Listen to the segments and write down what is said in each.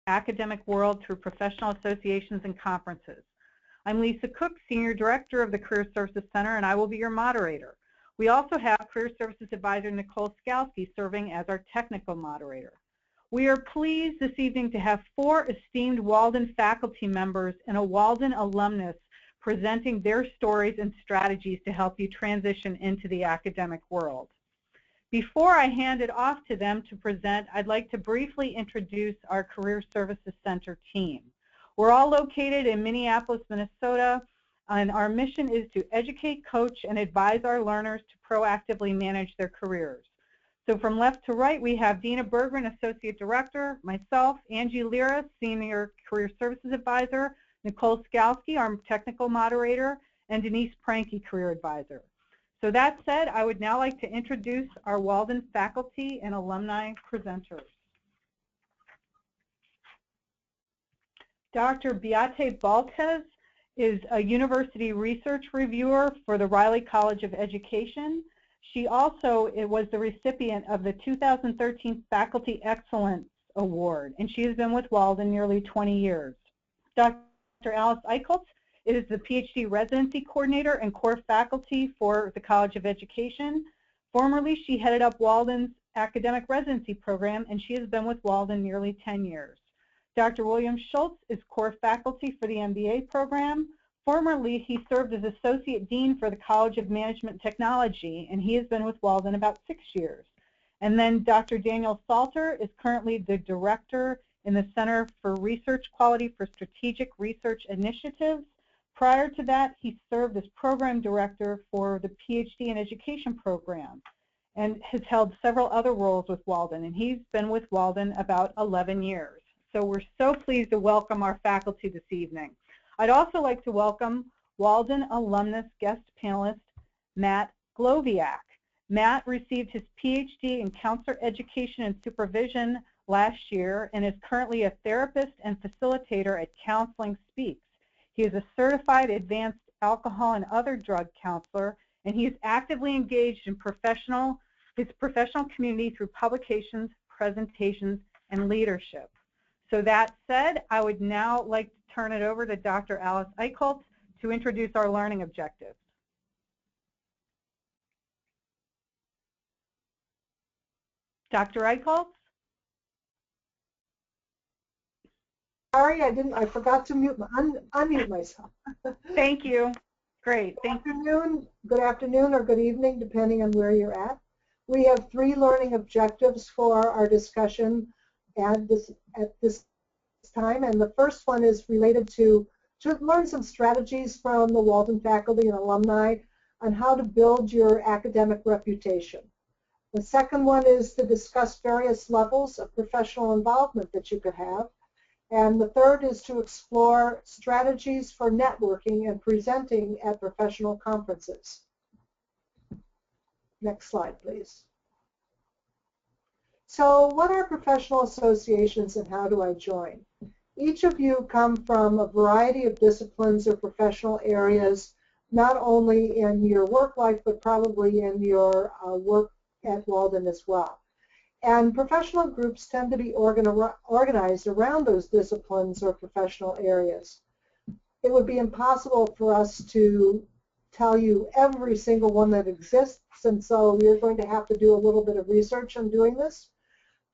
academic world through professional associations and conferences. I'm Lisa Cook, Senior Director of the Career Services Center, and I will be your moderator. We also have Career Services Advisor Nicole Skalski serving as our technical moderator. We are pleased this evening to have 4 esteemed Walden faculty members and a Walden alumnus presenting their stories and strategies to help you transition into the academic world. Before I hand it off to them to present, I'd like to briefly introduce our Career Services Center team. We're all located in Minneapolis, Minnesota, and our mission is to educate, coach, and advise our learners to proactively manage their careers. So from left to right, we have Dina Bergman, Associate Director, myself, Angie Lira, Senior Career Services Advisor, Nicole Skalski, our Technical Moderator, and Denise Pranke, Career Advisor. So that said, I would now like to introduce our Walden faculty and alumni presenters. Dr. Beate Baltes is a university research reviewer for the Riley College of Education. She also was the recipient of the 2013 Faculty Excellence Award, and she has been with Walden nearly 20 years. Dr. Alice Eichholz is the PhD Residency Coordinator and core faculty for the College of Education. Formerly, she headed up Walden's academic residency program, and she has been with Walden nearly 10 years. Dr. William Schultz is core faculty for the MBA program. Formerly, he served as Associate Dean for the College of Management Technology, and he has been with Walden about 6 years. And then Dr. Daniel Salter is currently the Director in the Center for Research Quality for Strategic Research Initiatives. Prior to that, he served as Program Director for the PhD in Education program and has held several other roles with Walden, and he's been with Walden about 11 years. So we're so pleased to welcome our faculty this evening. I'd also like to welcome Walden alumnus guest panelist Matt Gloviak. Matt received his PhD in Counselor Education and Supervision last year and is currently a therapist and facilitator at Counseling Speaks. He is a certified advanced alcohol and other drug counselor, and he is actively engaged in his professional community through publications, presentations, and leadership. So that said, I would now like to turn it over to Dr. Alice Eichholz to introduce our learning objectives. Dr. Eichholz? Sorry, I forgot to unmute myself. Thank you. Great. Good afternoon or good evening, depending on where you're at. We have 3 learning objectives for our discussion at this time, and the first one is related to learn some strategies from the Walden faculty and alumni on how to build your academic reputation. The second one is to discuss various levels of professional involvement that you could have. And the third is to explore strategies for networking and presenting at professional conferences. Next slide, please. So what are professional associations and how do I join? Each of you come from a variety of disciplines or professional areas, not only in your work life, but probably in your work at Walden as well. And professional groups tend to be organized around those disciplines or professional areas. It would be impossible for us to tell you every single one that exists, and so we're going to have to do a little bit of research on doing this.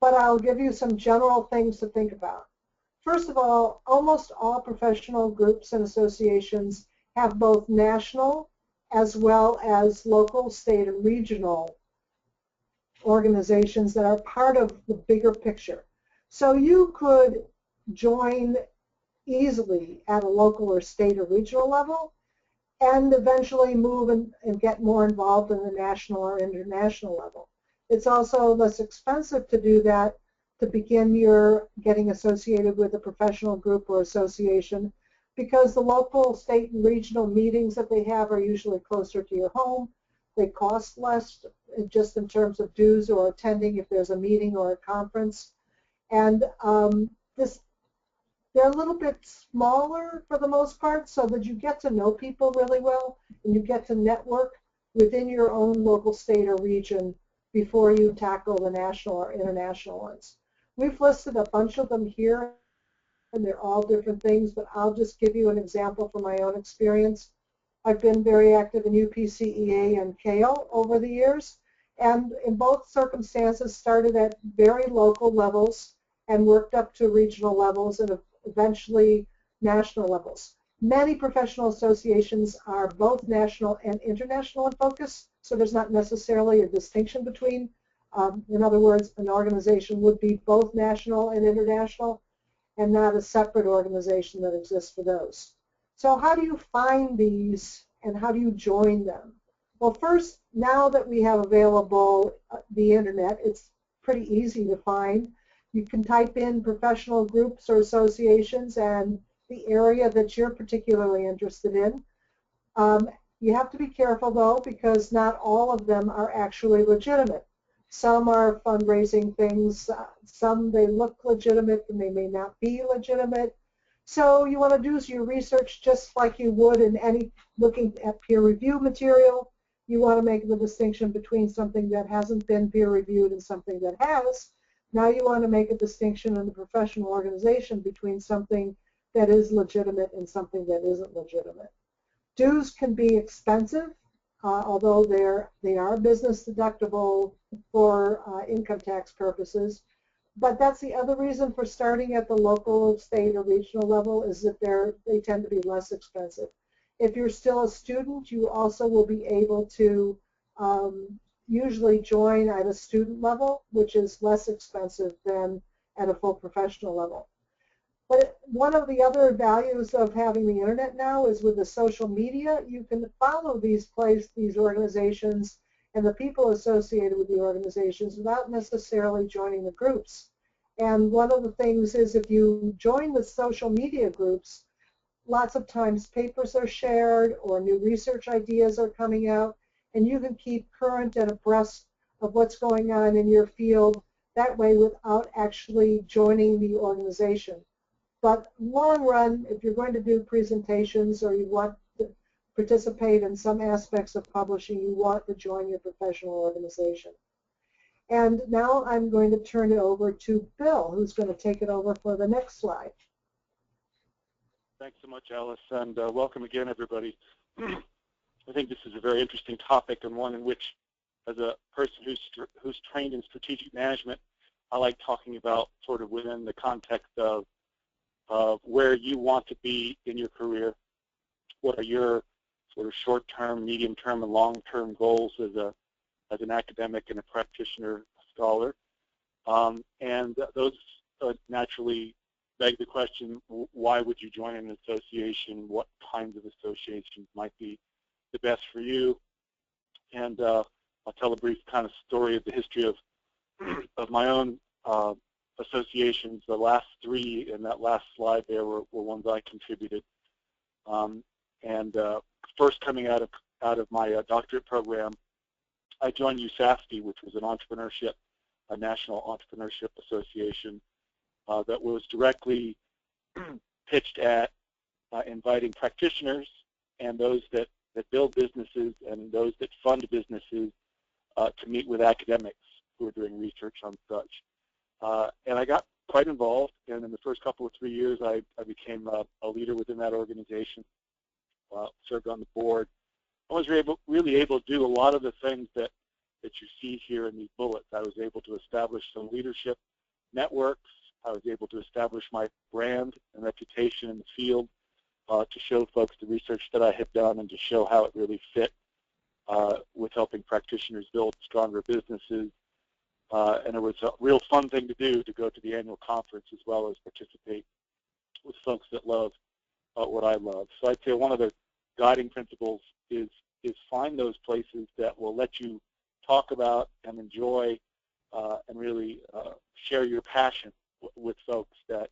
But I'll give you some general things to think about. First of all, almost all professional groups and associations have both national as well as local, state, and regional organizations that are part of the bigger picture. So you could join easily at a local or state or regional level and eventually move and get more involved in the national or international level. It's also less expensive to do that, to begin your getting associated with a professional group or association, because the local, state, and regional meetings that they have are usually closer to your home. They cost less just in terms of dues or attending if there's a meeting or a conference. And they're a little bit smaller for the most part, so that you get to know people really well and you get to network within your own local, state, or region before you tackle the national or international ones. We've listed a bunch of them here and they're all different things, but I'll just give you an example from my own experience. I've been very active in UPCEA and CALE over the years, and in both circumstances started at very local levels and worked up to regional levels and eventually national levels. Many professional associations are both national and international in focus, so there's not necessarily a distinction between. In other words, an organization would be both national and international and not a separate organization that exists for those. So how do you find these and how do you join them? Well, first, now that we have available the internet, it's pretty easy to find. You can type in professional groups or associations and the area that you're particularly interested in. You have to be careful, though, because not all of them are actually legitimate. Some are fundraising things. Some, they look legitimate and they may not be legitimate. So you want to do your research just like you would in any looking at peer review material. You want to make the distinction between something that hasn't been peer reviewed and something that has. Now you want to make a distinction in the professional organization between something that is legitimate and something that isn't legitimate. Dues can be expensive, although they are business deductible for income tax purposes. But that's the other reason for starting at the local, state, or regional level is that they tend to be less expensive. If you're still a student, you also will be able to usually join at a student level, which is less expensive than at a full professional level. But one of the other values of having the internet now is with the social media, you can follow these organizations and the people associated with the organizations without necessarily joining the groups. And one of the things is if you join the social media groups, lots of times papers are shared or new research ideas are coming out, and you can keep current and abreast of what's going on in your field that way without actually joining the organization. But long run, if you're going to do presentations or you want to participate in some aspects of publishing, you want to join your professional organization. And now I'm going to turn it over to Bill, who's going to take it over for the next slide. Thanks so much, Alice, and welcome again, everybody. I think this is a very interesting topic and one in which, as a person who's trained in strategic management, I like talking about sort of within the context of where you want to be in your career. What are your sort of short-term, medium-term, and long-term goals as an academic and a practitioner, a scholar? And those naturally beg the question, why would you join an association? What kinds of associations might be the best for you? And I'll tell a brief kind of story of the history of my own associations. The last three in that last slide there were ones I contributed. First coming out of my doctorate program, I joined USAFTI, which was a national entrepreneurship association that was directly pitched at inviting practitioners and those that build businesses and those that fund businesses to meet with academics who are doing research on such. And I got quite involved, and in the first couple of 3 years, I became a leader within that organization, served on the board. I was really able to do a lot of the things that you see here in these bullets. I was able to establish some leadership networks. I was able to establish my brand and reputation in the field to show folks the research that I had done and to show how it really fit with helping practitioners build stronger businesses. And it was a real fun thing to do, to go to the annual conference as well as participate with folks that love what I love. So I'd say one of the guiding principles is find those places that will let you talk about and enjoy and really share your passion with folks that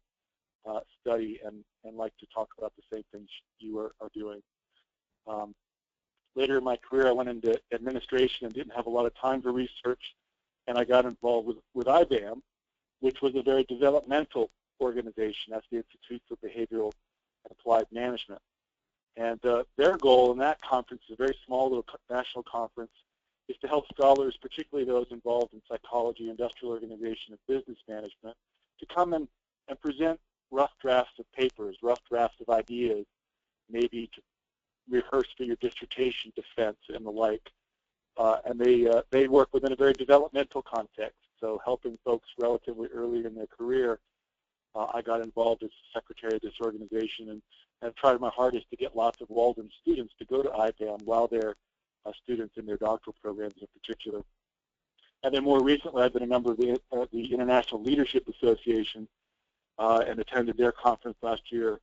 study and like to talk about the same things you are doing. Later in my career, I went into administration and didn't have a lot of time for research, and I got involved with IBAM, which was a very developmental organization. That's the Institute for Behavioral and Applied Management. And their goal in that conference, a very small little national conference, is to help scholars, particularly those involved in psychology, industrial organization, and business management, to come and present rough drafts of papers, rough drafts of ideas, maybe to rehearse for your dissertation defense and the like. And they work within a very developmental context. So helping folks relatively early in their career, I got involved as secretary of this organization, and I've tried my hardest to get lots of Walden students to go to IBAM while they're students in their doctoral programs in particular. And then more recently, I've been a member of the International Leadership Association and attended their conference last year,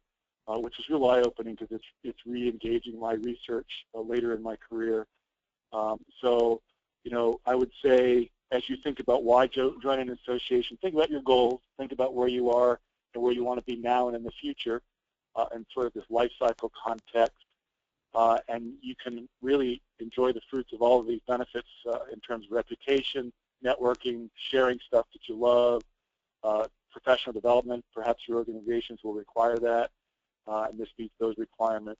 which was real eye-opening because it's re-engaging my research later in my career. So, you know, I would say as you think about why join an association, think about your goals, think about where you are and where you want to be now and in the future, and sort of this life cycle context. And you can really enjoy the fruits of all of these benefits in terms of reputation, networking, sharing stuff that you love, professional development. Perhaps your organizations will require that, and this meets those requirements.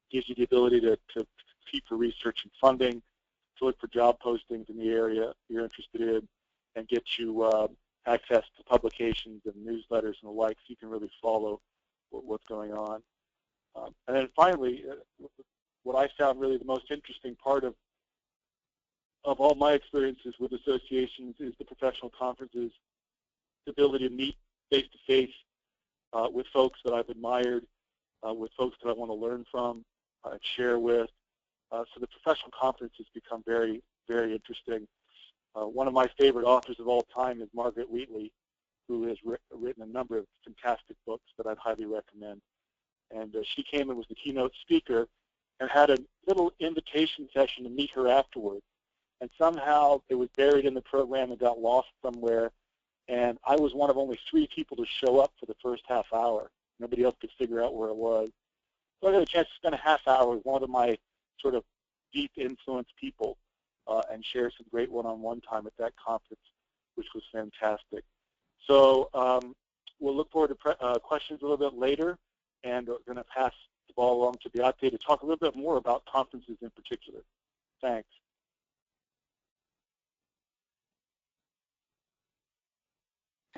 Gives you the ability to compete for research and funding, to look for job postings in the area you're interested in, and get you access to publications and newsletters and the like, so you can really follow what's going on. And then finally, what I found really the most interesting part of all my experiences with associations is the professional conferences, the ability to meet face-to-face with folks that I've admired, with folks that I want to learn from and share with. So the professional conferences become very, very interesting. One of my favorite authors of all time is Margaret Wheatley, who has written a number of fantastic books that I'd highly recommend. And she came and was the keynote speaker and had a little invitation session to meet her afterwards. And somehow it was buried in the program and got lost somewhere. And I was one of only 3 people to show up for the first half hour. Nobody else could figure out where it was. So I got a chance to spend a half hour with one of my sort of deep influence people and share some great one-on-one time at that conference, which was fantastic. So we'll look forward to questions a little bit later, and we're going to pass the ball along to Beate to talk a little bit more about conferences in particular. Thanks.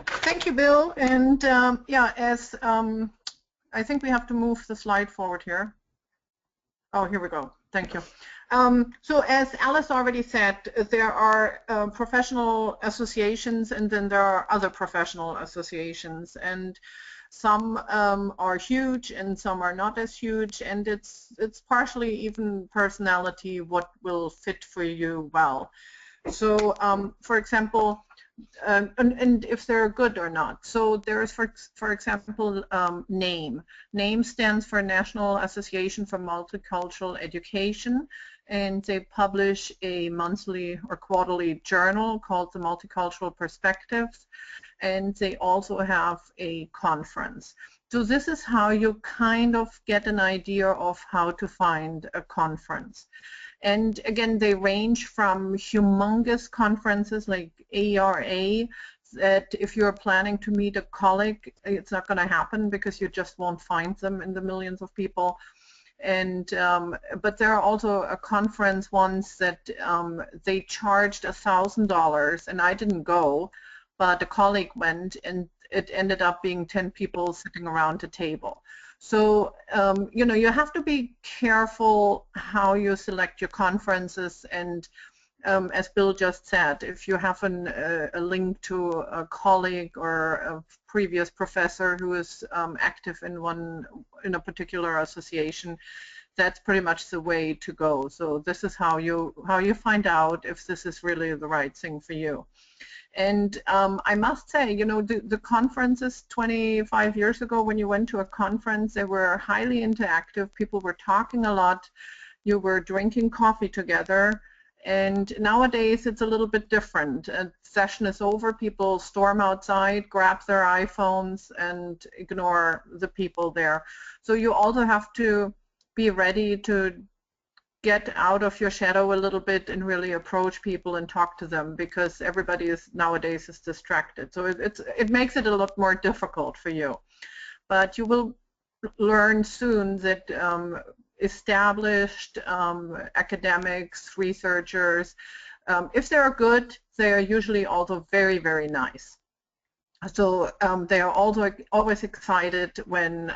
Thank you, Bill. And yeah, as I think we have to move the slide forward here. Oh, here we go. Thank you. So as Alice already said, there are professional associations, and then there are other professional associations, and some are huge and some are not as huge, and it's partially even personality what will fit for you well. So for example, and if they're good or not. So there's, for example, NAME. NAME stands for National Association for Multicultural Education, and they publish a monthly or quarterly journal called the Multicultural Perspectives, and they also have a conference. So this is how you kind of get an idea of how to find a conference. And again, they range from humongous conferences like ARA, that if you're planning to meet a colleague, it's not going to happen because you just won't find them in the millions of people. And but there are also a conference ones that they charged $1,000, and I didn't go, but a colleague went, and it ended up being 10 people sitting around a table. So, you know, you have to be careful how you select your conferences, and as Bill just said, if you have a link to a colleague or a previous professor who is active in a particular association, that's pretty much the way to go. So this is how you find out if this is really the right thing for you. And I must say, you know, the conferences 25 years ago, when you went to a conference, they were highly interactive. People were talking a lot. You were drinking coffee together. And nowadays, it's a little bit different. A session is over, people storm outside, grab their iPhones, and ignore the people there. So you also have to be ready to get out of your shadow a little bit and really approach people and talk to them, because everybody nowadays is distracted. So it makes it a lot more difficult for you. But you will learn soon that established academics, researchers, if they're good, they are usually also very, very nice. So they are also always excited when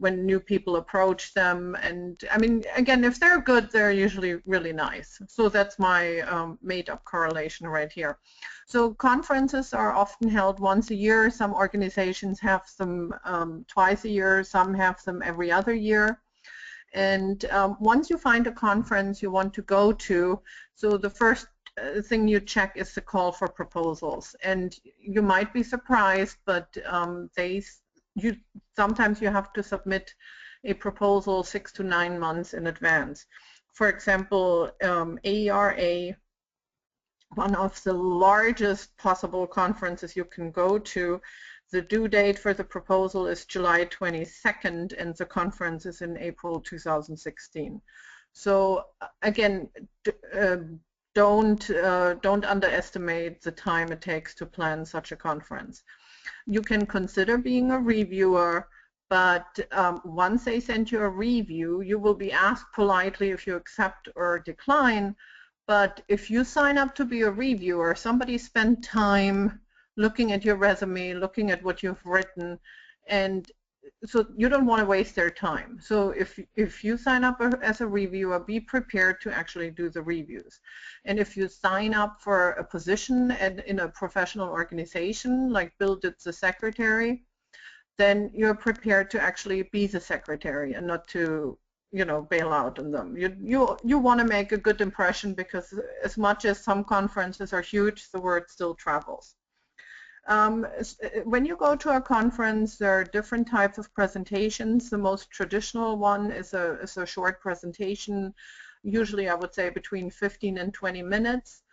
new people approach them. And I mean, again, if they're good, they're usually really nice. So that's my made-up correlation right here. So conferences are often held once a year. Some organizations have them twice a year. Some have them every other year. And once you find a conference you want to go to, so the first thing you check is the call for proposals. And you might be surprised, but sometimes you have to submit a proposal 6 to 9 months in advance. For example, AERA, one of the largest possible conferences you can go to, the due date for the proposal is July 22nd, and the conference is in April 2016. So again, don't underestimate the time it takes to plan such a conference. You can consider being a reviewer, but once they send you a review, you will be asked politely if you accept or decline. But if you sign up to be a reviewer, somebody spent time looking at your resume, looking at what you've written, and so you don't want to waste their time. So if you sign up as a reviewer, be prepared to actually do the reviews. And if you sign up for a position in a professional organization, like Bill did the secretary, then you're prepared to actually be the secretary and not to, you know, bail out on them. You want to make a good impression, because as much as some conferences are huge, the word still travels. When you go to a conference, there are different types of presentations. The most traditional one is a short presentation, usually I would say between 15 and 20 minutes.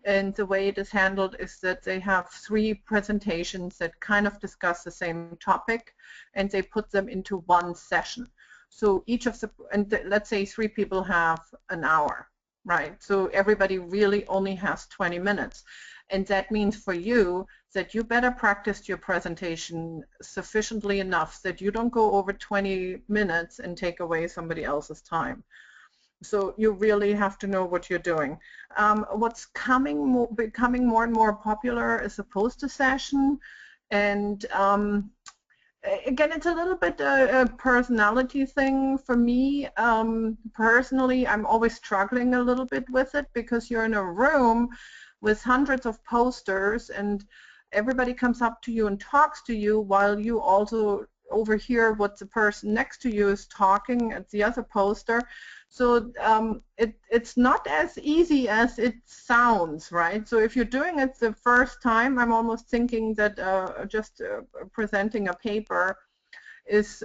And the way it is handled is that they have 3 presentations that kind of discuss the same topic, and they put them into one session. So each of let's say 3 people have an hour, right? So everybody really only has 20 minutes. And that means for you that you better practice your presentation sufficiently enough that you don't go over 20 minutes and take away somebody else's time. So you really have to know what you're doing. What's becoming more and more popular is a poster session. And again, it's a little bit a personality thing for me. Personally, I'm always struggling a little bit with it, because you're in a room with hundreds of posters and everybody comes up to you and talks to you while you also overhear what the person next to you is talking at the other poster. So it's not as easy as it sounds, right? So if you're doing it the first time, I'm almost thinking that just presenting a paper is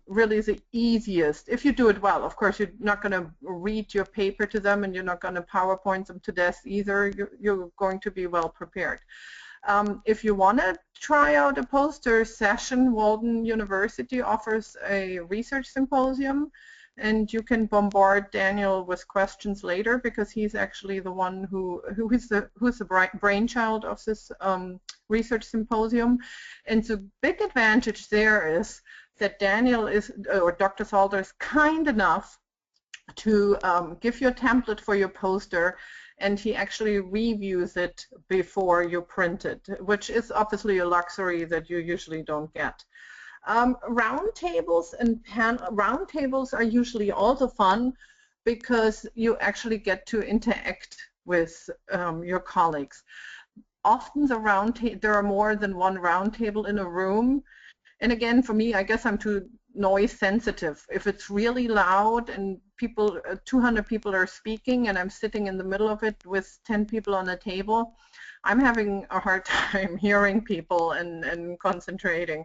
really the easiest, if you do it well. Of course, you're not going to read your paper to them, and you're not going to PowerPoint them to death either. You're going to be well prepared. If you want to try out a poster session, Walden University offers a research symposium, and you can bombard Daniel with questions later, because he's actually the one who's the brainchild of this research symposium. And the big advantage there is that Daniel or Dr. Salter is kind enough to give you a template for your poster, and he actually reviews it before you print it, which is obviously a luxury that you usually don't get. Roundtables are usually also fun, because you actually get to interact with your colleagues. Often there are more than one roundtable in a room. And again, for me, I guess I'm too noise sensitive. If it's really loud and 200 people are speaking and I'm sitting in the middle of it with 10 people on a table, I'm having a hard time hearing people and concentrating.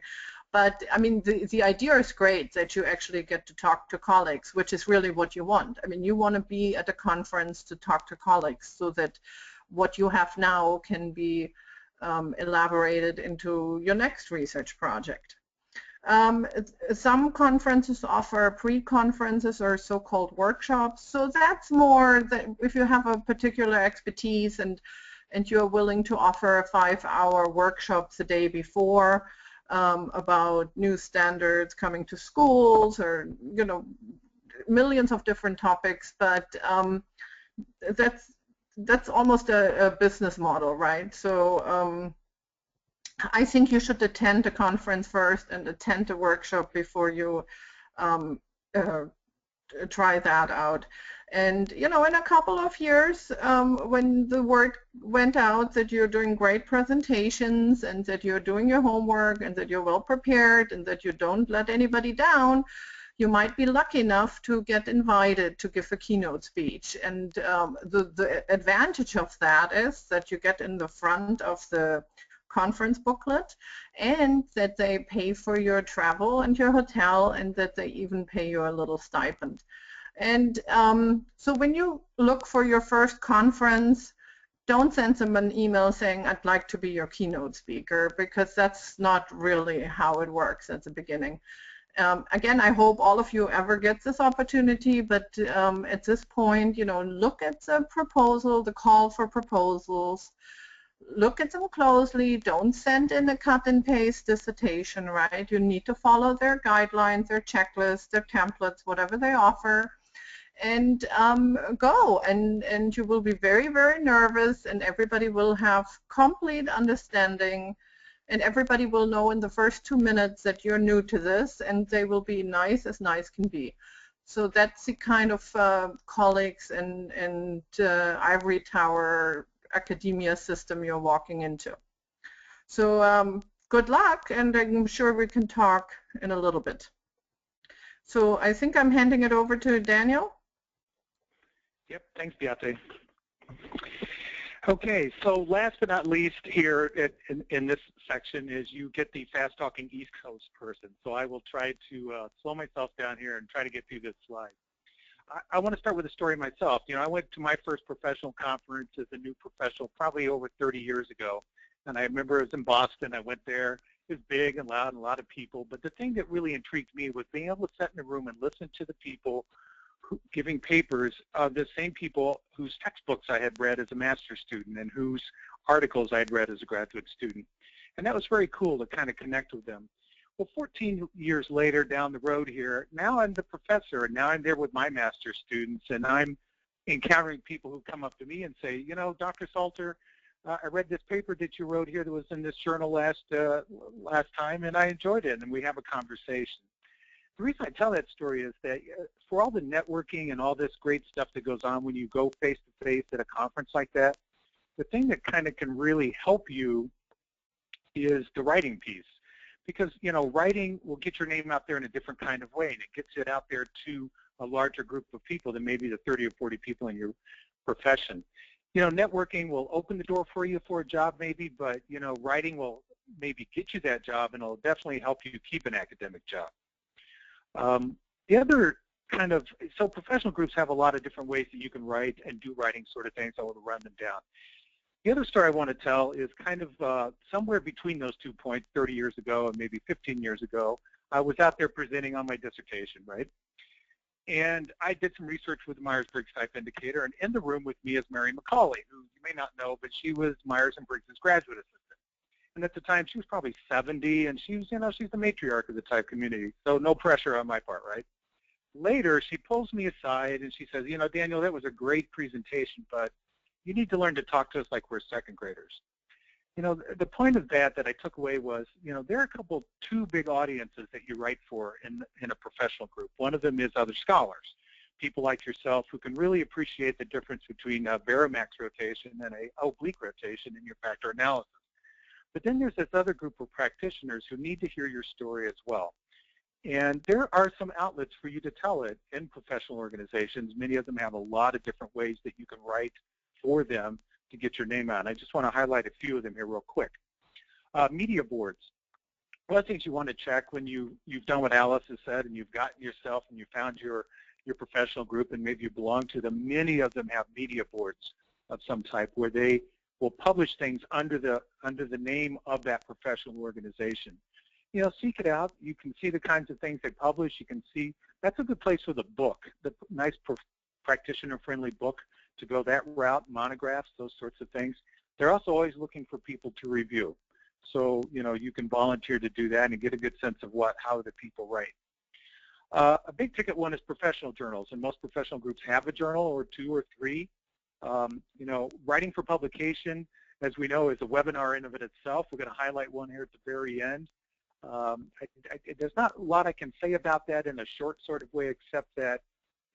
But I mean, the idea is great, that you actually get to talk to colleagues, which is really what you want. I mean, you want to be at a conference to talk to colleagues, so that what you have now can be elaborated into your next research project. Some conferences offer pre-conferences or so-called workshops. So that's more that if you have a particular expertise and you're willing to offer 5-hour workshops the day before about new standards coming to schools, or millions of different topics. But that's almost a business model, right? So I think you should attend a conference first and attend a workshop before you try that out. And, you know, in a couple of years, when the word went out that you're doing great presentations and that you're doing your homework and that you're well prepared and that you don't let anybody down, you might be lucky enough to get invited to give a keynote speech. And the advantage of that is that you get in the front of the conference booklet, and that they pay for your travel and your hotel, and that they even pay you a little stipend. And so when you look for your first conference, don't send them an email saying, I'd like to be your keynote speaker, because that's not really how it works at the beginning. Again, I hope all of you ever get this opportunity, but at this point, you know, look at the proposal, the call for proposals, look at them closely. Don't send in a cut and paste dissertation, right? You need to follow their guidelines, their checklists, their templates, whatever they offer, and go. And you will be very, very nervous, and everybody will have complete understanding, and everybody will know in the first 2 minutes that you're new to this, and they will be nice as nice can be. So that's the kind of colleagues and ivory tower academia system you're walking into. So good luck, and I'm sure we can talk in a little bit. So I think I'm handing it over to Daniel. Yep, thanks, Beate. Okay, so last but not least here in this section is you get the fast-talking East Coast person. So I will try to slow myself down here and try to get through this slide. I want to start with a story myself. You know, I went to my first professional conference as a new professional probably over 30 years ago. And I remember it was in Boston. I went there. It was big and loud and a lot of people. But the thing that really intrigued me was being able to sit in a room and listen to the people giving papers of the same people whose textbooks I had read as a master's student and whose articles I had read as a graduate student. And that was very cool to kind of connect with them. Well, 14 years later down the road here, now I'm the professor, and now I'm there with my master's students, and I'm encountering people who come up to me and say, you know, Dr. Salter, I read this paper that you wrote here that was in this journal last time, and I enjoyed it, and we have a conversation. The reason I tell that story is that for all the networking and all this great stuff that goes on when you go face-to-face at a conference like that, the thing that kind of can really help you is the writing piece. Because, you know, writing will get your name out there in a different kind of way, and it gets it out there to a larger group of people than maybe the 30 or 40 people in your profession. You know, networking will open the door for you for a job maybe, but, you know, writing will maybe get you that job, and it'll definitely help you keep an academic job. The other kind of, so professional groups have a lot of different ways that you can write and do writing sort of things. I will run them down. The other story I want to tell is kind of somewhere between those 2 points, 30 years ago and maybe 15 years ago. I was out there presenting on my dissertation, right? And I did some research with the Myers-Briggs Type Indicator, and in the room with me is Mary McCauley, who you may not know, but she was Myers-Briggs' graduate assistant. And at the time, she was probably 70, and she was, you know, she's the matriarch of the type community, so no pressure on my part, right? Later, she pulls me aside, and she says, you know, Daniel, that was a great presentation, but you need to learn to talk to us like we're second graders. You know, the point of that I took away was, you know, there are two big audiences that you write for in a professional group. One of them is other scholars, people like yourself who can really appreciate the difference between a baromax rotation and an oblique rotation in your factor analysis. But then there's this other group of practitioners who need to hear your story as well. And there are some outlets for you to tell it in professional organizations. Many of them have a lot of different ways that you can write for them to get your name out. And I just want to highlight a few of them here real quick. Media boards. One of the things you want to check when you've done what Alice has said and you've gotten yourself and you found your professional group and maybe you belong to them, many of them have media boards of some type where they will publish things under the name of that professional organization. You know, seek it out. You can see the kinds of things they publish. You can see, that's a good place with a book, the nice practitioner-friendly book to go that route, monographs, those sorts of things. They're also always looking for people to review. So, you know, you can volunteer to do that and get a good sense of how the people write. A big ticket one is professional journals, and most professional groups have a journal or two or three. You know, writing for publication as we know, is a webinar in of it itself. We're going to highlight one here at the very end. There's not a lot I can say about that in a short sort of way, except that,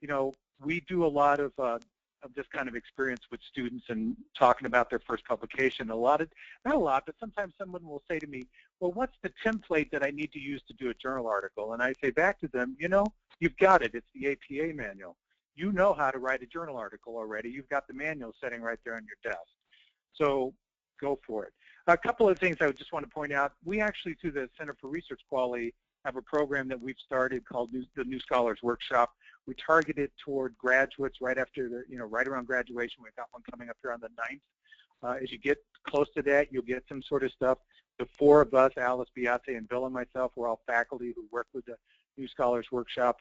you know, we do a lot of this kind of experience with students and talking about their first publication. Not a lot, but sometimes someone will say to me, well, what's the template that I need to use to do a journal article? And I say back to them, you know, you've got it. It's the APA manual. You know how to write a journal article already. You've got the manual sitting right there on your desk. So go for it. A couple of things I would just want to point out. We actually, through the Center for Research Quality, have a program that we've started called the New Scholars Workshop. We target it toward graduates right after the, you know, right around graduation. We've got one coming up here on the 9th. As you get close to that, you'll get some sort of stuff. The four of us, Alice, Beate, and Bill and myself, we're all faculty who work with the New Scholars Workshop.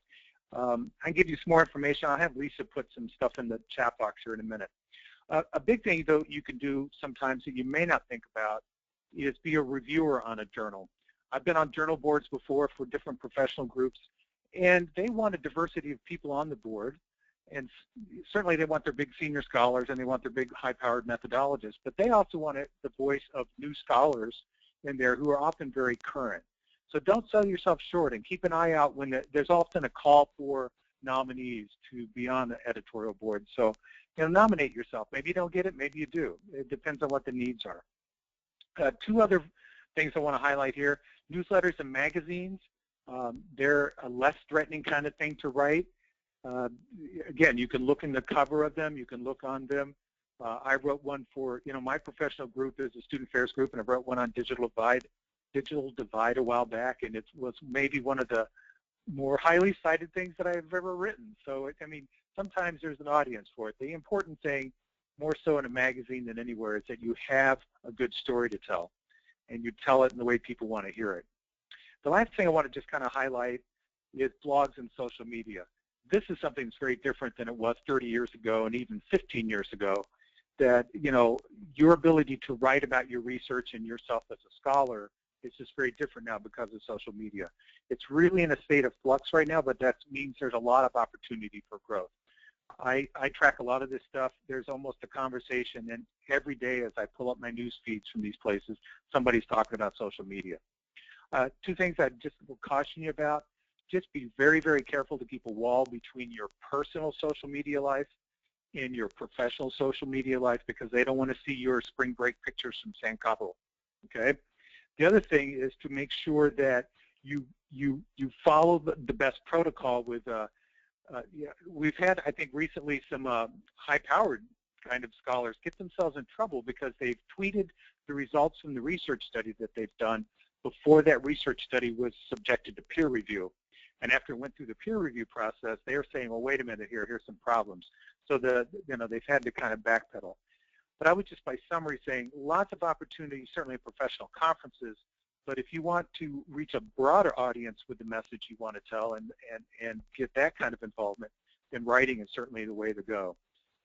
I can give you some more information. I'll have Lisa put some stuff in the chat box here in a minute. A big thing, though, you can do sometimes that you may not think about is be a reviewer on a journal. I've been on journal boards before for different professional groups, and they want a diversity of people on the board. And certainly they want their big senior scholars and they want their big high-powered methodologists, but they also want the voice of new scholars in there who are often very current. So don't sell yourself short, and keep an eye out when there's often a call for nominees to be on the editorial board. So, you know, nominate yourself. Maybe you don't get it, maybe you do. It depends on what the needs are. Two other things I want to highlight here. Newsletters and magazines. They're a less threatening kind of thing to write. Again, you can look in the cover of them. You can look on them. I wrote one for, you know, my professional group is a student affairs group, and I wrote one on digital divide a while back, and it was maybe one of the more highly cited things that I've ever written. So, I mean, sometimes there's an audience for it. The important thing, more so in a magazine than anywhere, is that you have a good story to tell, and you tell it in the way people want to hear it. The last thing I want to just kind of highlight is blogs and social media. This is something that's very different than it was 30 years ago and even 15 years ago, that, you know, your ability to write about your research and yourself as a scholar is just very different now because of social media. It's really in a state of flux right now, but that means there's a lot of opportunity for growth. I track a lot of this stuff. There's almost a conversation, and every day as I pull up my news feeds from these places, somebody's talking about social media. Two things I just will caution you about. Just be very, very careful to keep a wall between your personal social media life and your professional social media life, because they don't want to see your spring break pictures from San Cabo, okay? The other thing is to make sure that you follow the best protocol with, yeah, we've had, I think, recently some high-powered kind of scholars get themselves in trouble because they've tweeted the results from the research study that they've done before that research study was subjected to peer review. And after it went through the peer review process, they're saying, well, wait a minute, here's some problems. So they've had to kind of backpedal. But I would just, by summary, saying lots of opportunities, certainly at professional conferences, but if you want to reach a broader audience with the message you want to tell and get that kind of involvement, then writing is certainly the way to go.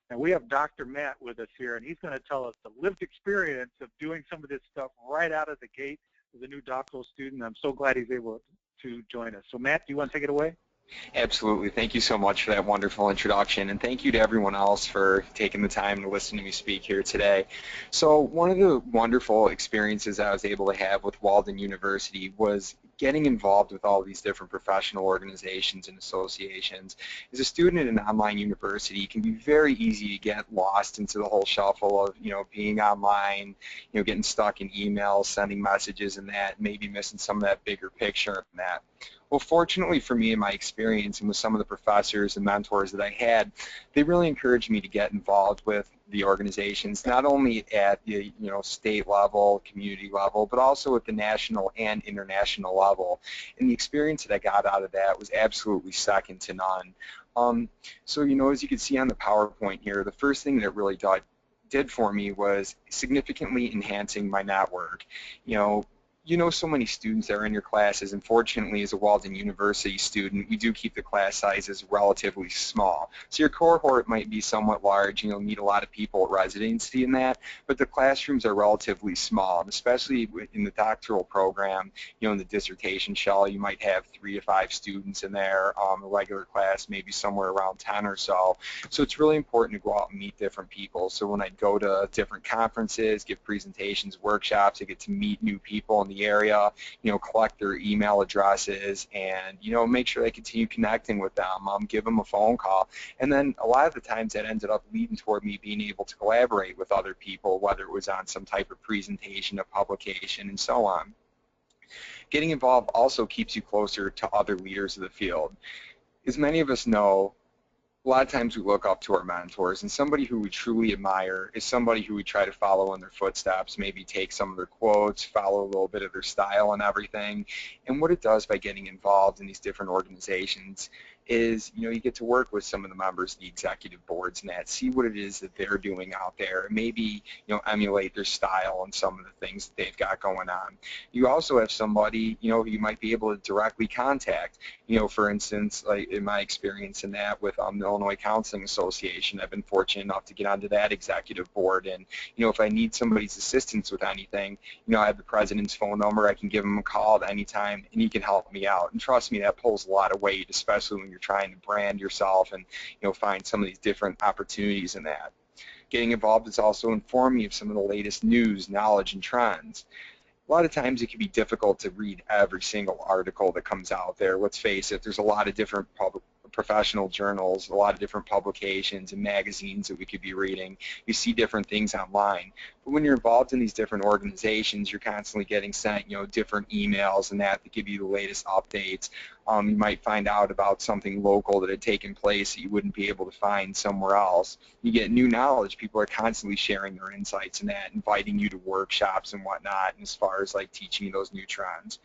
And we have Dr. Matt with us here, and he's going to tell us the lived experience of doing some of this stuff right out of the gate as a new doctoral student. I'm so glad he's able to join us. So Matt, do you want to take it away? Absolutely. Thank you so much for that wonderful introduction, and thank you to everyone else for taking the time to listen to me speak here today. So one of the wonderful experiences I was able to have with Walden University was getting involved with all these different professional organizations and associations. As a student at an online university, it can be very easy to get lost into the whole shuffle of, being online, getting stuck in emails, sending messages and that, maybe missing some of that bigger picture and that. Well, fortunately for me and my experience and with some of the professors and mentors that I had, they really encouraged me to get involved with the organizations, not only at the state level, community level, but also at the national and international level. And the experience that I got out of that was absolutely second to none. So, as you can see on the PowerPoint here, the first thing that it really did for me was significantly enhancing my network. you know so many students that are in your classes, and fortunately as a Walden University student, we do keep the class sizes relatively small. So your cohort might be somewhat large, and you'll meet a lot of people at residency in that, but the classrooms are relatively small, and especially in the doctoral program, you know, in the dissertation shell, you might have 3 to 5 students in there, a regular class maybe somewhere around 10 or so. So it's really important to go out and meet different people. So when I go to different conferences, give presentations, workshops, I get to meet new people in the area, you know, collect their email addresses, and, you know, make sure I continue connecting with them, give them a phone call. And then a lot of the times that ended up leading toward me being able to collaborate with other people, whether it was on some type of presentation, a publication, and so on. Getting involved also keeps you closer to other leaders of the field. As many of us know, a lot of times we look up to our mentors, and somebody who we truly admire is somebody who we try to follow in their footsteps, maybe take some of their quotes, follow a little bit of their style and everything. And what it does by getting involved in these different organizations is, you know, you get to work with some of the members of the executive boards and that, see what it is that they're doing out there, and maybe, you know, emulate their style and some of the things that they've got going on. You also have somebody, you know, who you might be able to directly contact. You know, for instance, like in my experience in that with the Illinois Counseling Association, I've been fortunate enough to get onto that executive board, and, you know, if I need somebody's assistance with anything, you know, I have the president's phone number, I can give him a call at any time, and he can help me out. And trust me, that pulls a lot of weight, especially when you're trying to brand yourself and, you know, find some of these different opportunities in that. Getting involved is also informing you of some of the latest news, knowledge, and trends. A lot of times it can be difficult to read every single article that comes out there. Let's face it, there's a lot of different professional journals, a lot of different publications and magazines that we could be reading. You see different things online. But when you're involved in these different organizations, you're constantly getting sent, you know, different emails and that give you the latest updates. You might find out about something local that had taken place that you wouldn't be able to find somewhere else. You get new knowledge. People are constantly sharing their insights and that, inviting you to workshops and whatnot, and as far as like teaching you those new trends.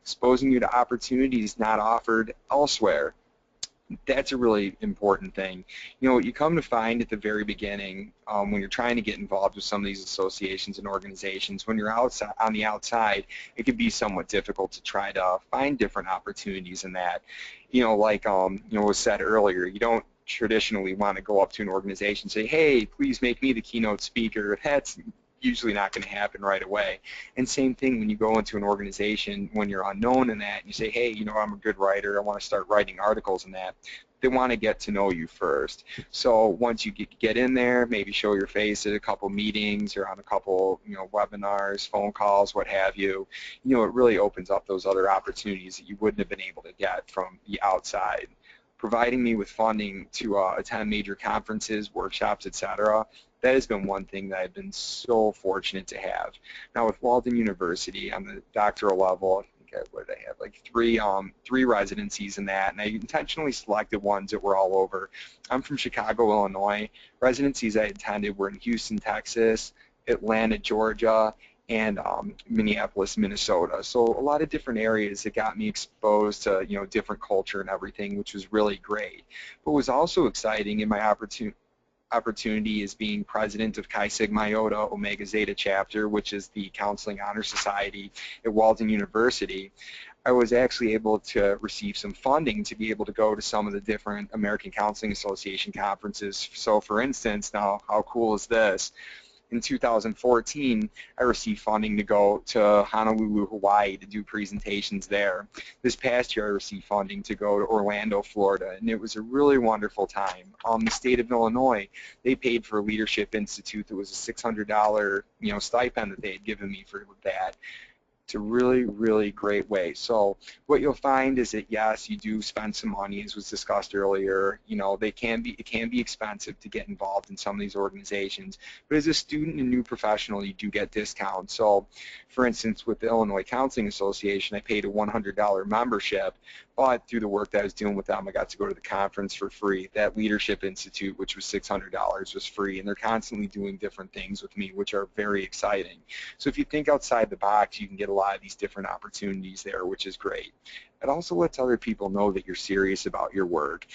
Exposing you to opportunities not offered elsewhere. That's a really important thing. You know, what you come to find at the very beginning when you're trying to get involved with some of these associations and organizations, when you're outside, on the outside, it can be somewhat difficult to try to find different opportunities in that. You know, like you know, was said earlier, you don't traditionally want to go up to an organization and say, hey, please make me the keynote speaker. That's usually not going to happen right away. And same thing when you go into an organization when you're unknown in that, and you say, hey, you know, I'm a good writer, I want to start writing articles in that. They want to get to know you first. So once you get in there, maybe show your face at a couple meetings or on a couple, you know, webinars, phone calls, what have you, you know, it really opens up those other opportunities that you wouldn't have been able to get from the outside. Providing me with funding to attend major conferences, workshops, etc. That has been one thing that I've been so fortunate to have. Now with Walden University, on the doctoral level, I think what did I have, like three residencies in that, and I intentionally selected ones that were all over. I'm from Chicago, Illinois. Residencies I attended were in Houston, Texas, Atlanta, Georgia, and Minneapolis, Minnesota. So a lot of different areas that got me exposed to, you know, different culture and everything, which was really great. But what was also exciting in my opportunity is being president of Chi Sigma Iota Omega Zeta chapter, which is the Counseling Honor Society at Walden University. I was actually able to receive some funding to be able to go to some of the different American Counseling Association conferences. So for instance, now how cool is this? In 2014, I received funding to go to Honolulu, Hawaii to do presentations there. This past year, I received funding to go to Orlando, Florida, and it was a really wonderful time. The state of Illinois, they paid for a Leadership Institute that was a $600, you know, stipend that they had given me for that. It's a really, really great way. So what you'll find is that, yes, you do spend some money, as was discussed earlier. You know, it can be expensive to get involved in some of these organizations. But as a student and new professional, you do get discounts. So, for instance, with the Illinois Counseling Association, I paid a $100 membership, but through the work that I was doing with them, I got to go to the conference for free. That Leadership Institute, which was $600, was free, and they're constantly doing different things with me, which are very exciting. So if you think outside the box, you can get a lot of these different opportunities there, which is great. It also lets other people know that you're serious about your work.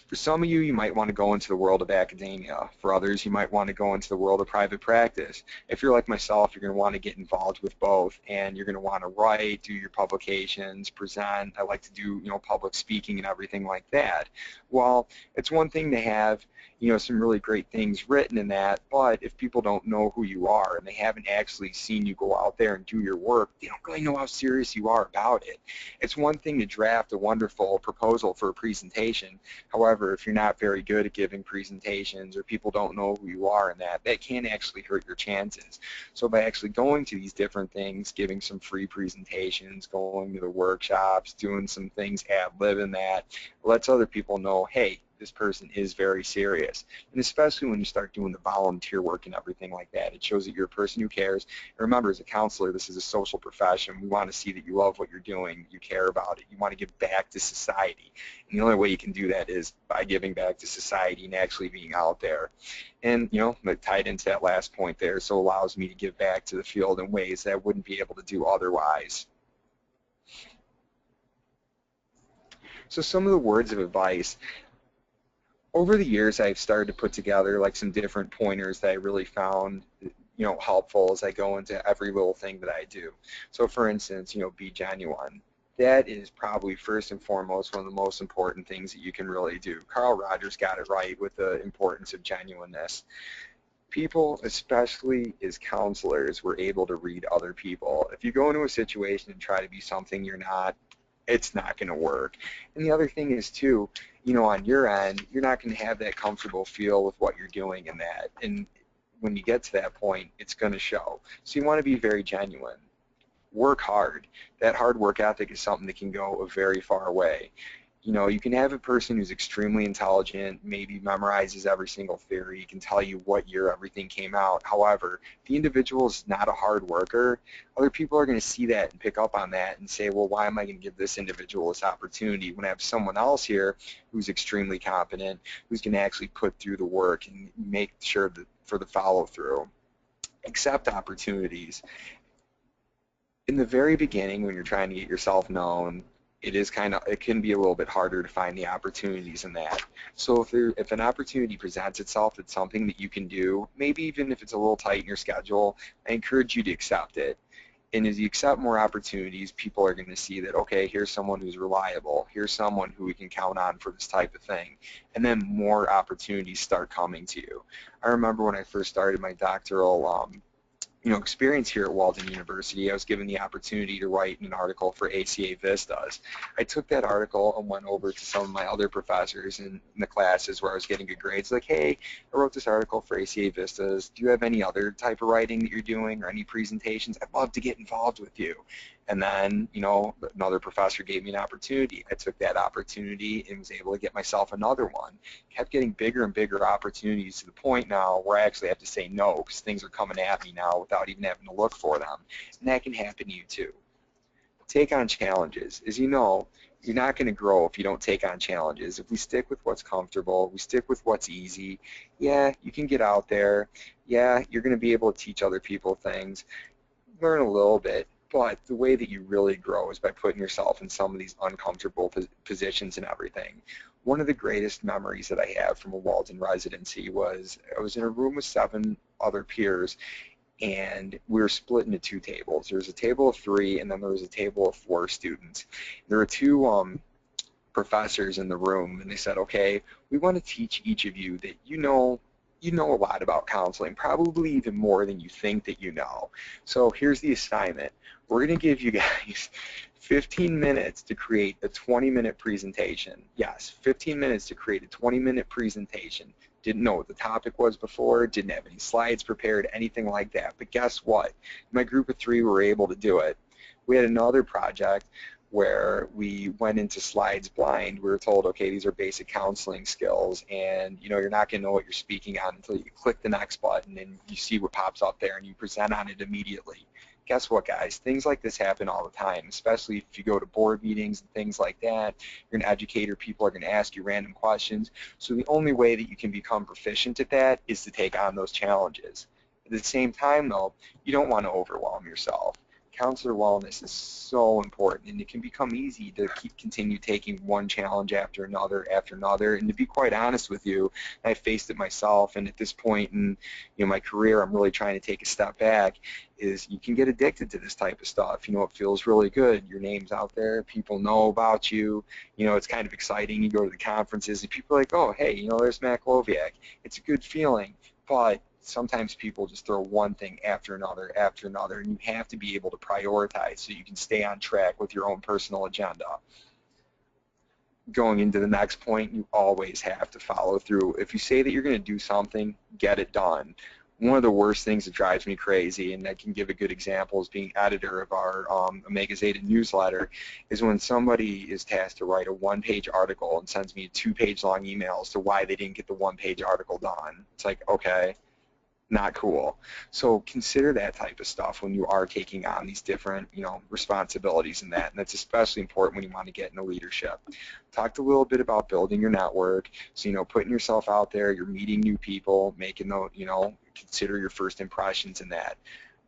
For some of you, you might want to go into the world of academia. For others, you might want to go into the world of private practice. If you're like myself, you're going to want to get involved with both, and you're going to want to write, do your publications, present. I like to do, public speaking and everything like that. Well, it's one thing to have, some really great things written in that, but if people don't know who you are and they haven't actually seen you go out there and do your work, they don't really know how serious you are about it. It's one thing to draft a wonderful proposal for a presentation. However, if you're not very good at giving presentations or people don't know who you are in that can actually hurt your chances. So by actually going to these different things, giving some free presentations, going to the workshops, doing some things ad-libbing that, lets other people know, hey, this person is very serious. And especially when you start doing the volunteer work and everything like that, it shows that you're a person who cares. And remember, as a counselor, this is a social profession. We want to see that you love what you're doing, you care about it, you want to give back to society. And the only way you can do that is by giving back to society and actually being out there. And, tied into that last point there, so allows me to give back to the field in ways that I wouldn't be able to do otherwise. So some of the words of advice. Over the years, I've started to put together like some different pointers that I really found, helpful as I go into every little thing that I do. So for instance, be genuine. That is probably first and foremost one of the most important things that you can really do. Carl Rogers got it right with the importance of genuineness. People, especially as counselors, were able to read other people. If you go into a situation and try to be something you're not, it's not going to work. And the other thing is, too, on your end, you're not going to have that comfortable feel with what you're doing in that. And when you get to that point, it's going to show. So you want to be very genuine. Work hard. That hard work ethic is something that can go a very far way. You can have a person who's extremely intelligent, maybe memorizes every single theory, can tell you what year everything came out. However, if the individual is not a hard worker, other people are going to see that and pick up on that and say, well, why am I going to give this individual this opportunity when I have someone else here who's extremely competent, who's going to actually put through the work and make sure that for the follow-through. Accept opportunities. In the very beginning, when you're trying to get yourself known, it can be a little bit harder to find the opportunities in that. So if an opportunity presents itself, that's something that you can do, maybe even if it's a little tight in your schedule, I encourage you to accept it. And as you accept more opportunities, people are going to see that, okay, here's someone who's reliable, here's someone who we can count on for this type of thing. And then more opportunities start coming to you. I remember when I first started my doctoral experience here at Walden University, I was given the opportunity to write an article for ACA Vistas. I took that article and went over to some of my other professors in the classes where I was getting good grades, like, hey, I wrote this article for ACA Vistas. Do you have any other type of writing that you're doing or any presentations? I'd love to get involved with you. And then, another professor gave me an opportunity. I took that opportunity and was able to get myself another one. Kept getting bigger and bigger opportunities to the point now where I actually have to say no because things are coming at me now without even having to look for them. And that can happen to you too. Take on challenges. As you know, you're not going to grow if you don't take on challenges. If we stick with what's comfortable, we stick with what's easy, yeah, you can get out there. Yeah, you're going to be able to teach other people things, learn a little bit. But the way that you really grow is by putting yourself in some of these uncomfortable positions and everything. One of the greatest memories that I have from a Walden residency was I was in a room with 7 other peers, and we were split into 2 tables. There was a table of 3, and then there was a table of 4 students. There were 2 professors in the room, and they said, okay, we want to teach each of you that you know a lot about counseling, probably even more than you think that you know. So here's the assignment. We're going to give you guys 15 minutes to create a 20-minute presentation. Yes, 15 minutes to create a 20-minute presentation. Didn't know what the topic was before, didn't have any slides prepared, anything like that. But guess what? My group of 3 were able to do it. We had another project where we went into slides blind. We were told, okay, these are basic counseling skills, and you're not going to know what you're speaking on until you click the next button and you see what pops up there and you present on it immediately. Guess what, guys? Things like this happen all the time, especially if you go to board meetings and things like that. You're an educator. People are going to ask you random questions. So the only way that you can become proficient at that is to take on those challenges. At the same time, though, you don't want to overwhelm yourself. counselor wellness is so important, and it can become easy to continue taking one challenge after another, and to be quite honest with you, I faced it myself, and at this point in my career, I'm really trying to take a step back, is you can get addicted to this type of stuff. It feels really good. Your name's out there. People know about you. It's kind of exciting. You go to the conferences, and people are like, oh, hey, there's Matt Gloviak. It's a good feeling, but sometimes people just throw one thing after another, and you have to be able to prioritize so you can stay on track with your own personal agenda. Going into the next point, you always have to follow through. If you say that you're going to do something, get it done. One of the worst things that drives me crazy, and I can give a good example as being editor of our Omega Zeta newsletter, is when somebody is tasked to write a one-page article and sends me a two-page long email as to why they didn't get the one-page article done. It's like, okay, not cool. So consider that type of stuff when you are taking on these different, responsibilities and that's especially important when you want to get into leadership. Talked a little bit about building your network. So, putting yourself out there, you're meeting new people, making those, consider your first impressions in that.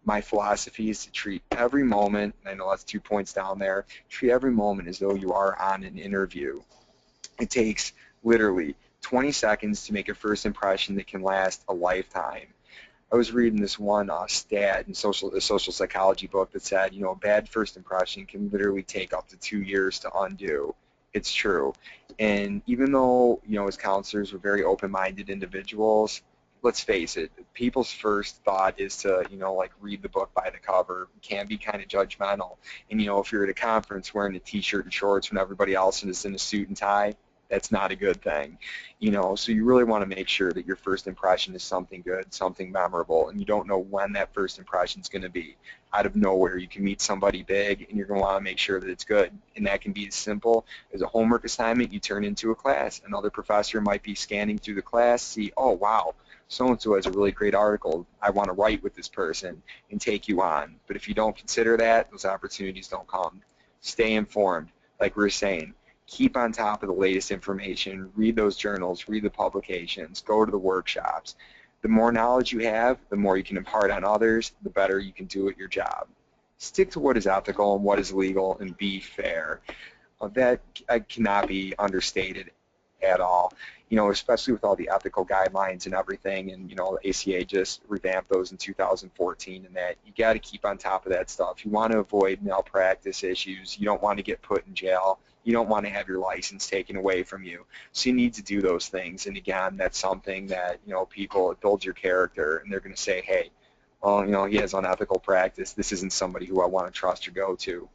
My philosophy is to treat every moment, and I know that's 2 points down there, treat every moment as though you are on an interview. It takes literally 20 seconds to make a first impression that can last a lifetime. I was reading this one stat in the social psychology book that said, a bad first impression can literally take up to 2 years to undo. It's true. And even though, as counselors, we're very open-minded individuals, let's face it, people's first thought is to, read the book by the cover. It can be kind of judgmental. And, if you're at a conference wearing a t-shirt and shorts when everybody else is in a suit and tie, that's not a good thing, so you really want to make sure that your first impression is something good, something memorable, and you don't know when that first impression is going to be. Out of nowhere, you can meet somebody big, and you're going to want to make sure that it's good, and that can be as simple as a homework assignment you turn into a class. Another professor might be scanning through the class, see, oh, wow, so-and-so has a really great article, I want to write with this person, and take you on. But if you don't consider that, those opportunities don't come. Stay informed, like we were saying. Keep on top of the latest information, read those journals, read the publications, go to the workshops. The more knowledge you have, the more you can impart on others, the better you can do at your job. Stick to what is ethical and what is legal, and be fair. That cannot be understated at all, especially with all the ethical guidelines and everything, and the ACA just revamped those in 2014, and that you got to keep on top of that stuff. You want to avoid malpractice issues. You don't want to get put in jail. You don't want to have your license taken away from you. So you need to do those things, and again, that's something that, people, it builds your character, and they're going to say, hey, well, he has unethical practice. This isn't somebody who I want to trust or go to.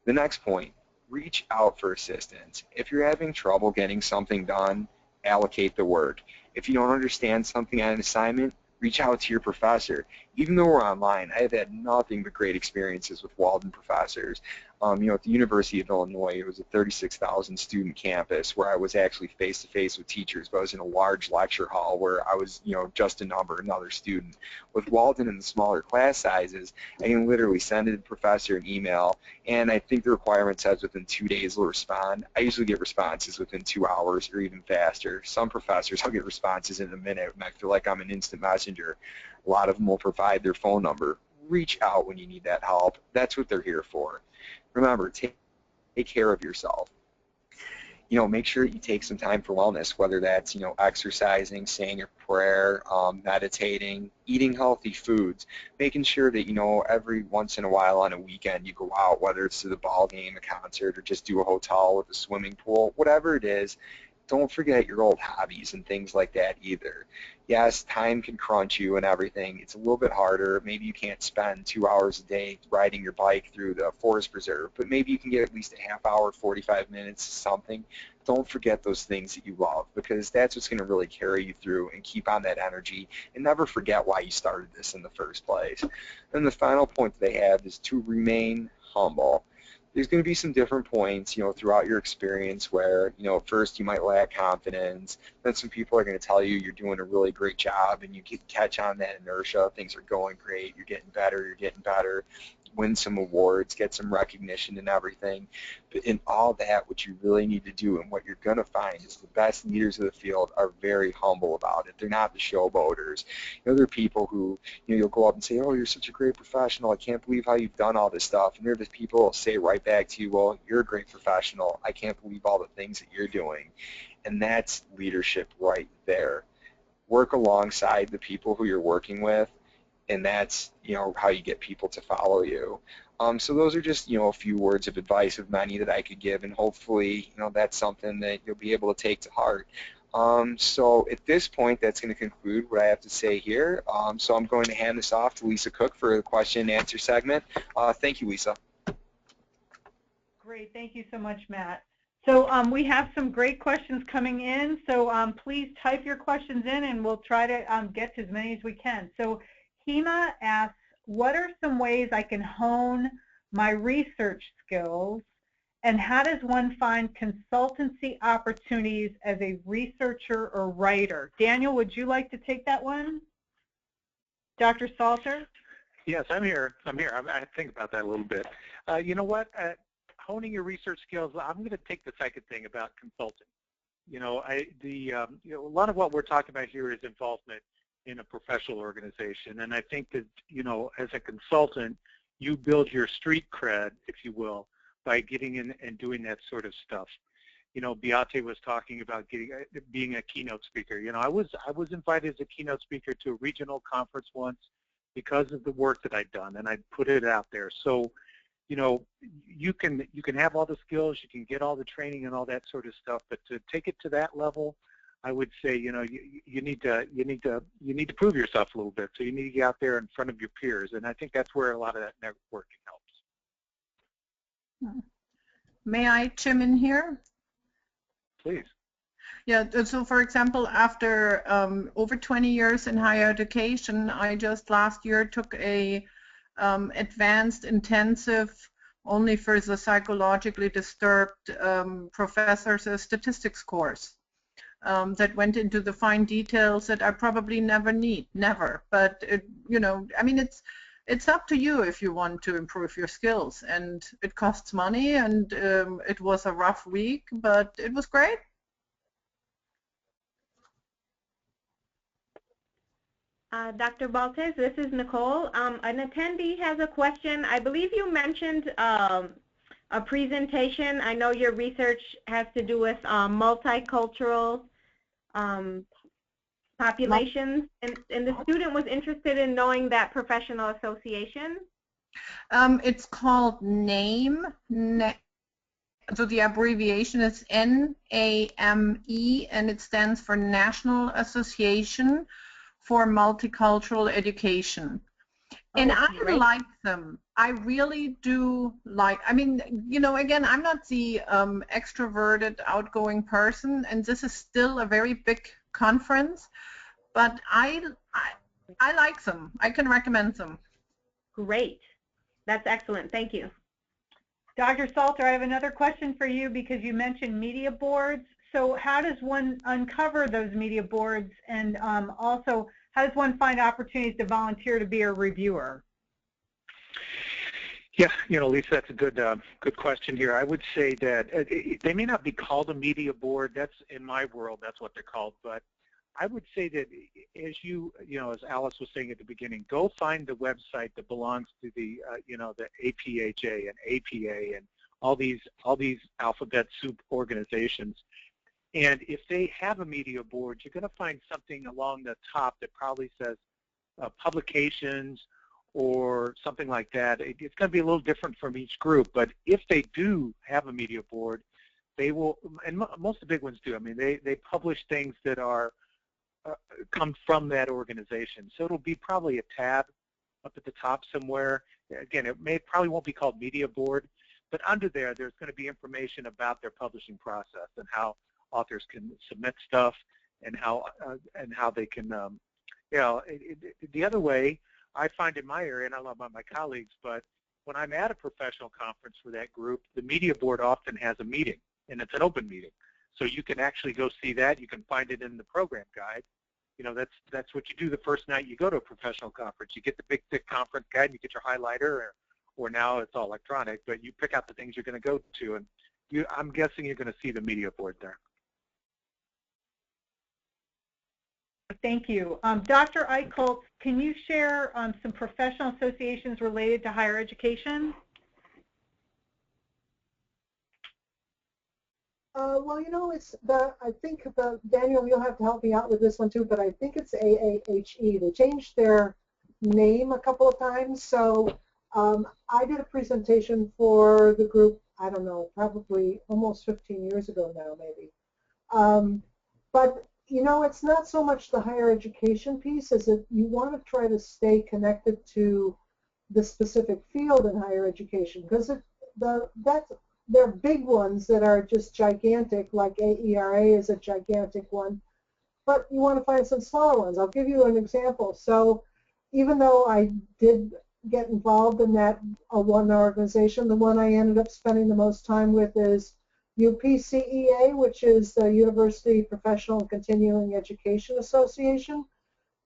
The next point, reach out for assistance. If you're having trouble getting something done, allocate the work. If you don't understand something on an assignment, reach out to your professor. Even though we're online, I have had nothing but great experiences with Walden professors. At the University of Illinois, it was a 36,000 student campus where I was actually face-to-face with teachers, but I was in a large lecture hall where I was, just a number, another student. With Walden and the smaller class sizes, I can literally send the professor an email, and I think the requirement says within 2 days they'll respond. I usually get responses within 2 hours or even faster. Some professors, I'll get responses in a minute, and I feel like I'm an instant messenger. A lot of them will provide their phone number. Reach out when you need that help. That's what they're here for. Remember, take care of yourself. Make sure you take some time for wellness, whether that's, exercising, saying a prayer, meditating, eating healthy foods, making sure that, every once in a while on a weekend you go out, whether it's to the ball game, a concert, or just do a hotel with a swimming pool, whatever it is. Don't forget your old hobbies and things like that either. Yes, time can crunch you and everything. It's a little bit harder. Maybe you can't spend 2 hours a day riding your bike through the forest preserve, but maybe you can get at least a half hour, 45 minutes, something. Don't forget those things that you love, because that's what's going to really carry you through and keep on that energy, and never forget why you started this in the first place. And the final point that they have is to remain humble. There's going to be some different points, throughout your experience where, at first you might lack confidence. Then some people are going to tell you you're doing a really great job, and you can catch on that inertia. Things are going great. You're getting better. You're getting better. win some awards, get some recognition and everything. But in all that, what you really need to do and what you're going to find is the best leaders of the field are very humble about it. They're not the showboaters. They're people who, you'll go up and say, oh, you're such a great professional. I can't believe how you've done all this stuff. And they're the people who will say right back to you, well, you're a great professional. I can't believe all the things that you're doing. And that's leadership right there. Work alongside the people who you're working with, and that's how you get people to follow you. So those are just a few words of advice of many that I could give, and hopefully that's something that you'll be able to take to heart. So at this point, that's going to conclude what I have to say here. So I'm going to hand this off to Lisa Cook for the question and answer segment. Thank you, Lisa. Great, thank you so much, Matt. So we have some great questions coming in, so please type your questions in and we'll try to get to as many as we can. So Hema asks, what are some ways I can hone my research skills, and how does one find consultancy opportunities as a researcher or writer? Daniel, would you like to take that one? Dr. Salter? Yes, I'm here. I think about that a little bit. You know what? Honing your research skills, I'm going to take the second thing about consulting. A lot of what we're talking about here is involvement in a professional organization, and I think that as a consultant, you build your street cred, if you will, by getting in and doing that sort of stuff. Beate was talking about being a keynote speaker. I was invited as a keynote speaker to a regional conference once because of the work that I'd done, and I put it out there. So you can have all the skills, you can get all the training and all that sort of stuff, but to take it to that level, I would say you need to prove yourself a little bit. So you need to get out there in front of your peers, and I think that's where a lot of that networking helps. May I chime in here? Please. Yeah, so for example, after over 20 years in higher education, I just last year took a advanced intensive only for the psychologically disturbed professors a statistics course that went into the fine details that I probably never. But it's up to you if you want to improve your skills, and it costs money, and it was a rough week, but it was great. Dr. Baltes, this is Nicole. An attendee has a question. I believe you mentioned a presentation. I know your research has to do with multicultural populations, and the student was interested in knowing that professional association. It's called NAME. So the abbreviation is NAME, and it stands for National Association for Multicultural Education. And I like them. I really do like, again, I'm not the extroverted, outgoing person, and this is still a very big conference, but I like them. I can recommend them. Great. That's excellent. Thank you. Dr. Salter, I have another question for you because you mentioned media boards. So how does one uncover those media boards, and also how does one find opportunities to volunteer to be a reviewer? Yeah, Lisa, that's a good question here. I would say that they may not be called a media board. That's in my world, that's what they're called. But I would say that as Alice was saying at the beginning, go find the website that belongs to the the APHA and APA and all these alphabet soup organizations. And if they have a media board, you're going to find something along the top that probably says publications or something like that. It's going to be a little different from each group, but if they do have a media board, they will, and most of the big ones do. I mean, they publish things that are come from that organization. So it'll be probably a tab up at the top somewhere. Again, it probably won't be called media board, but under there's going to be information about their publishing process and how authors can submit stuff and how they can, the other way I find in my area, and I don't know about my colleagues, but when I'm at a professional conference for that group, the media board often has a meeting, and it's an open meeting. So you can actually go see that. You can find it in the program guide. That's what you do the first night you go to a professional conference. You get the big, thick conference guide, you get your highlighter or now it's all electronic, but you pick out the things you're going to go to, and I'm guessing you're going to see the media board there. Thank you. Dr. Eichholz, can you share some professional associations related to higher education? Well, you know, I think Daniel, you'll have to help me out with this one too, but I think it's AAHE. They changed their name a couple of times. So I did a presentation for the group, I don't know, probably almost 15 years ago now, maybe. But, you know, it's not so much the higher education piece as if you want to try to stay connected to the specific field in higher education, because there are big ones that are just gigantic, like AERA is a gigantic one, but you want to find some smaller ones. I'll give you an example. So even though I did get involved in that one organization, the one I ended up spending the most time with is UPCEA, which is the University Professional and Continuing Education Association.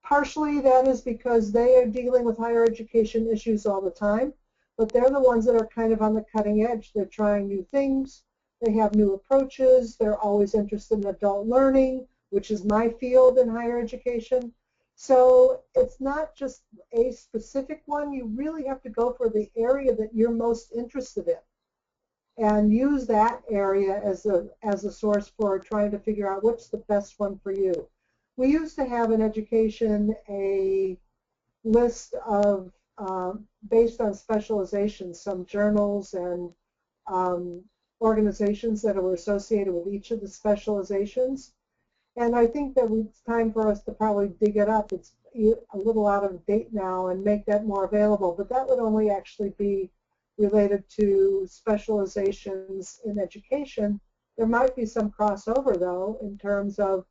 Partially that is because they are dealing with higher education issues all the time, but they're the ones that are kind of on the cutting edge. They're trying new things. They have new approaches. They're always interested in adult learning, which is my field in higher education. So it's not just a specific one. You really have to go for the area that you're most interested in and use that area as a source for trying to figure out what's the best one for you. We used to have in education a list of based on specializations, some journals and organizations that were associated with each of the specializations. And I think that it's time for us to probably dig it up. It's a little out of date now and make that more available, but that would only actually be related to specializations in education. There might be some crossover, though, in terms of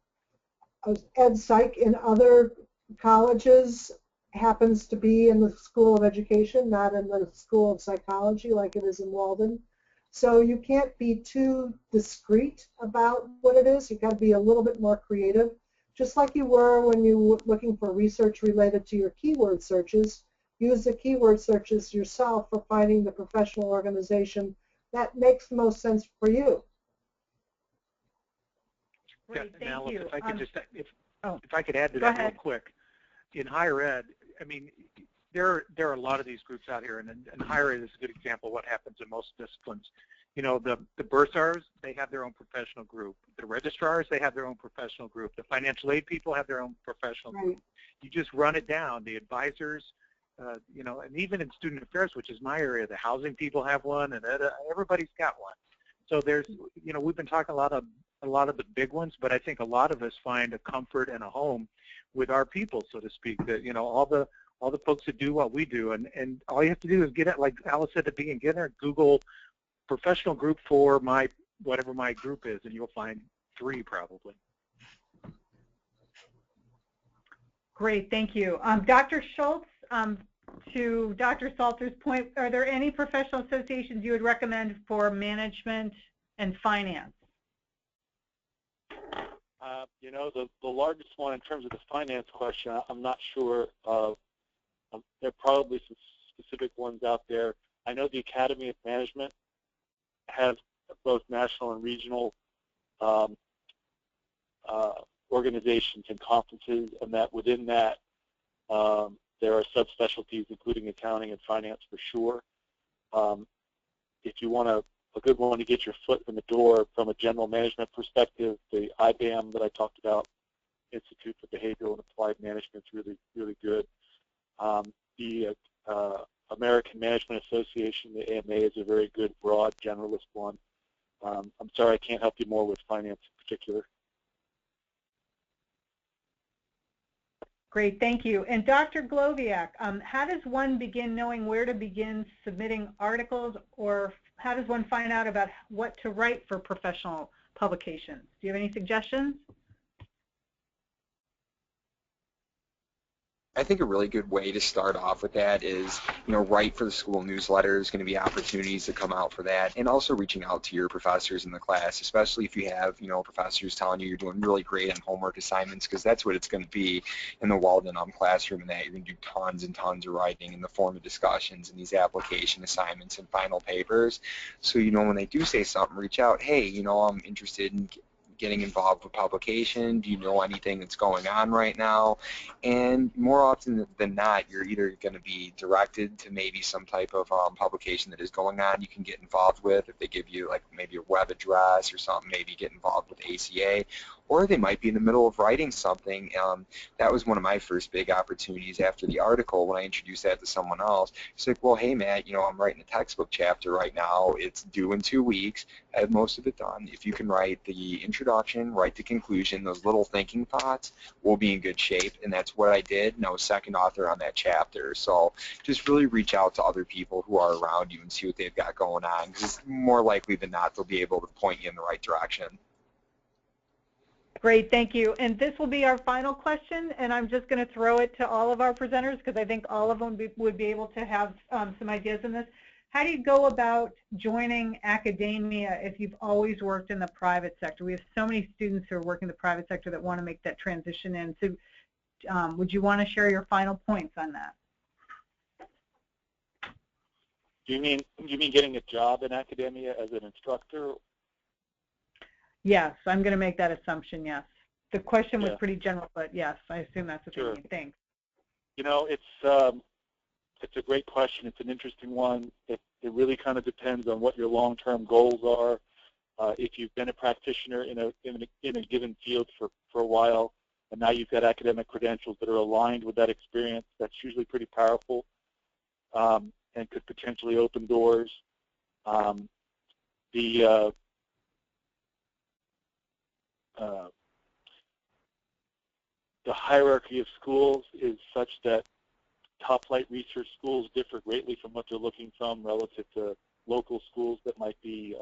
ed psych in other colleges happens to be in the School of Education, not in the School of Psychology like it is in Walden. So you can't be too discreet about what it is. You've got to be a little bit more creative, just like you were when you were looking for research related to your keyword searches. Use the keyword searches yourself for finding the professional organization that makes the most sense for you. Great, yeah, thank you. If I could just, if I could add to that real quick, in higher ed, I mean, there are a lot of these groups out here, and higher ed is a good example of what happens in most disciplines. You know, the bursars, they have their own professional group. The registrars, they have their own professional group. The financial aid people have their own professional group. You just run it down. The advisors, you know, and even in student affairs, which is my area, the housing people have one, and everybody's got one. So there's, you know, we've been talking a lot of the big ones, but I think a lot of us find a comfort and a home with our people, so to speak. That, you know, all the folks that do what we do, and all you have to do is get it, like Alice said at the beginning, get there, Google professional group for whatever my group is, and you'll find 3 probably. Great, thank you. Dr. Schultz, to Dr. Salter's point, are there any professional associations you would recommend for management and finance? You know, the largest one in terms of the finance question, I'm not sure of. There are probably some specific ones out there. I know the Academy of Management has both national and regional organizations and conferences, and that within that there are subspecialties, including accounting and finance for sure. If you want a good one to get your foot in the door from a general management perspective, the IBAM that I talked about, Institute for Behavioral and Applied Management, is really, really good. The American Management Association, the AMA, is a very good, broad, generalist one. I'm sorry I can't help you more with finance in particular. Great, thank you. And Dr. Gloviak, how does one begin knowing where to begin submitting articles, or how does one find out about what to write for professional publications? Do you have any suggestions? I think a really good way to start off with that is, write for the school newsletter. Is going to be opportunities to come out for that, and also reaching out to your professors in the class, especially if you have, professors telling you you're doing really great on homework assignments, because that's what it's going to be in the Walden classroom, and that you're going to do tons and tons of writing in the form of discussions and these application assignments and final papers. So, when they do say something, reach out. Hey, I'm interested in getting involved with publication. Do you know anything that's going on right now? And more often than not, you're either going to be directed to maybe some type of publication that is going on you can get involved with. If they give you like maybe a web address or something, maybe get involved with ACA. Or they might be in the middle of writing something. That was one of my first big opportunities after the article when I introduced that to someone else. It's like, well, hey, Matt, I'm writing a textbook chapter right now. It's due in 2 weeks. I have most of it done. If you can write the introduction, write the conclusion, those little thinking thoughts, we'll be in good shape. And that's what I did, and I was second author on that chapter. So just really reach out to other people who are around you and see what they've got going on, because more likely than not, they'll be able to point you in the right direction. Great, thank you. And this will be our final question, and I'm just going to throw it to all of our presenters because I think all of them would be able to have some ideas in this. How do you go about joining academia if you've always worked in the private sector? We have so many students who are working in the private sector that want to make that transition in. So would you want to share your final points on that? Do you mean getting a job in academia as an instructor? Yes, I'm going to make that assumption, yes. The question was pretty general, but yes, I assume that's what you mean. Thanks. It's a great question. It's an interesting one. It really kind of depends on what your long-term goals are. If you've been a practitioner in a given field for a while, and now you've got academic credentials that are aligned with that experience, that's usually pretty powerful and could potentially open doors. The hierarchy of schools is such that top-flight research schools differ greatly from what they're looking from relative to local schools that might be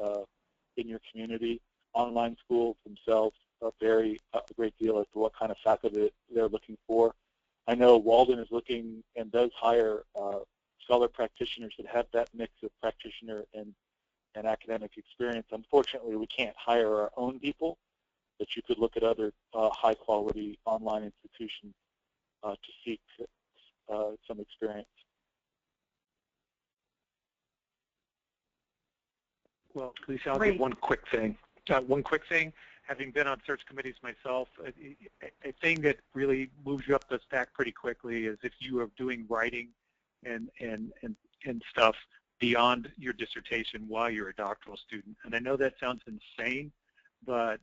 in your community. Online schools themselves vary a great deal as to what kind of faculty they're looking for. I know Walden is looking and does hire scholar practitioners that have that mix of practitioner and academic experience. Unfortunately, we can't hire our own people, but you could look at other high-quality online institutions to seek some experience. Well, Lisa, I'll give one quick thing. Having been on search committees myself, a thing that really moves you up the stack pretty quickly is if you are doing writing and stuff beyond your dissertation while you're a doctoral student. And I know that sounds insane, but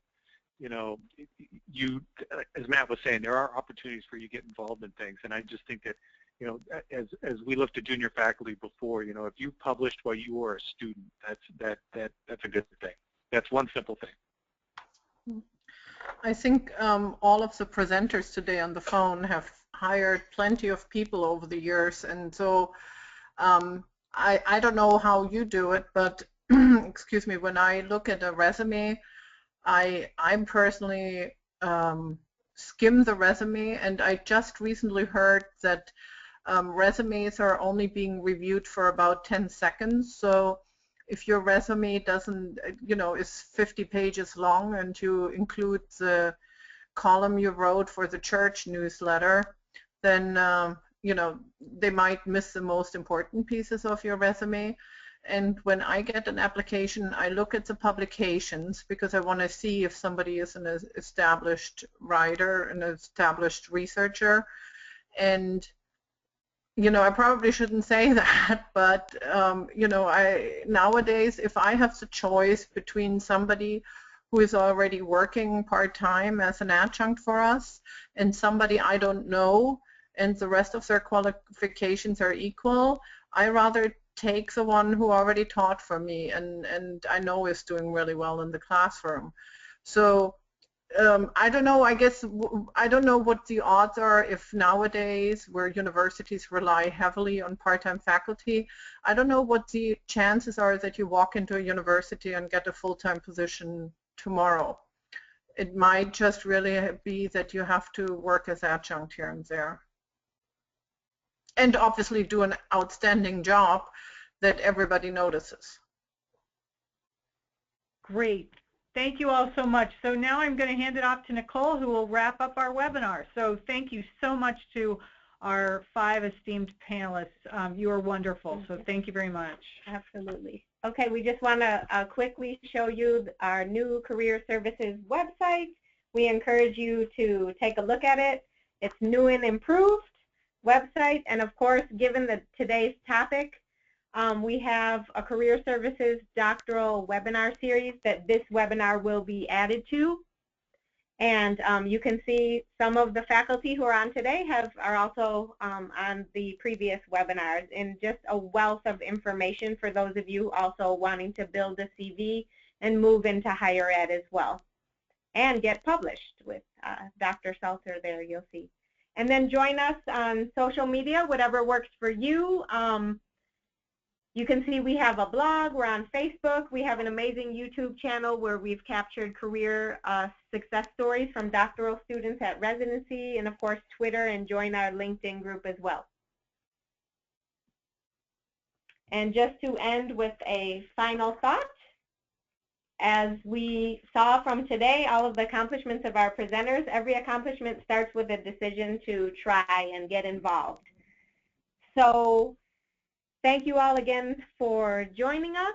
as Matt was saying, there are opportunities for you to get involved in things, and I just think that, as we looked at junior faculty before, if you published while you were a student, that's a good thing. That's one simple thing. I think all of the presenters today on the phone have hired plenty of people over the years, and so I don't know how you do it, but excuse me, when I look at a resume, I personally skim the resume, and I just recently heard that resumes are only being reviewed for about 10 seconds. So if your resume doesn't, is 50 pages long and you include the column you wrote for the church newsletter, then, they might miss the most important pieces of your resume. And when I get an application, I look at the publications because I want to see if somebody is an established writer, an established researcher. And, I probably shouldn't say that, but, nowadays, if I have the choice between somebody who is already working part-time as an adjunct for us and somebody I don't know and the rest of their qualifications are equal, I rather take the one who already taught for me and I know is doing really well in the classroom. So I don't know, I guess, I don't know what the odds are if nowadays where universities rely heavily on part-time faculty, I don't know what the chances are that you walk into a university and get a full-time position tomorrow. It might just really be that you have to work as adjunct here and there. and obviously do an outstanding job that everybody notices. Great. Thank you all so much. So now I'm going to hand it off to Nicole, who will wrap up our webinar. So thank you so much to our 5 esteemed panelists. You are wonderful. So thank you very much. Absolutely. Okay, we just want to quickly show you our new Career Services website. We encourage you to take a look at it. It's new and improved website, and of course, given today's topic, we have a Career Services doctoral webinar series that this webinar will be added to. And you can see some of the faculty who are on today are also on the previous webinars, and just a wealth of information for those of you also wanting to build a CV and move into higher ed as well, and get published with Dr. Salter there, you'll see. And then join us on social media, whatever works for you. You can see we have a blog, we're on Facebook, we have an amazing YouTube channel where we've captured career success stories from doctoral students at residency, and of course Twitter, and join our LinkedIn group as well. And just to end with a final thought, as we saw from today, all of the accomplishments of our presenters, every accomplishment starts with a decision to try and get involved. So thank you all again for joining us.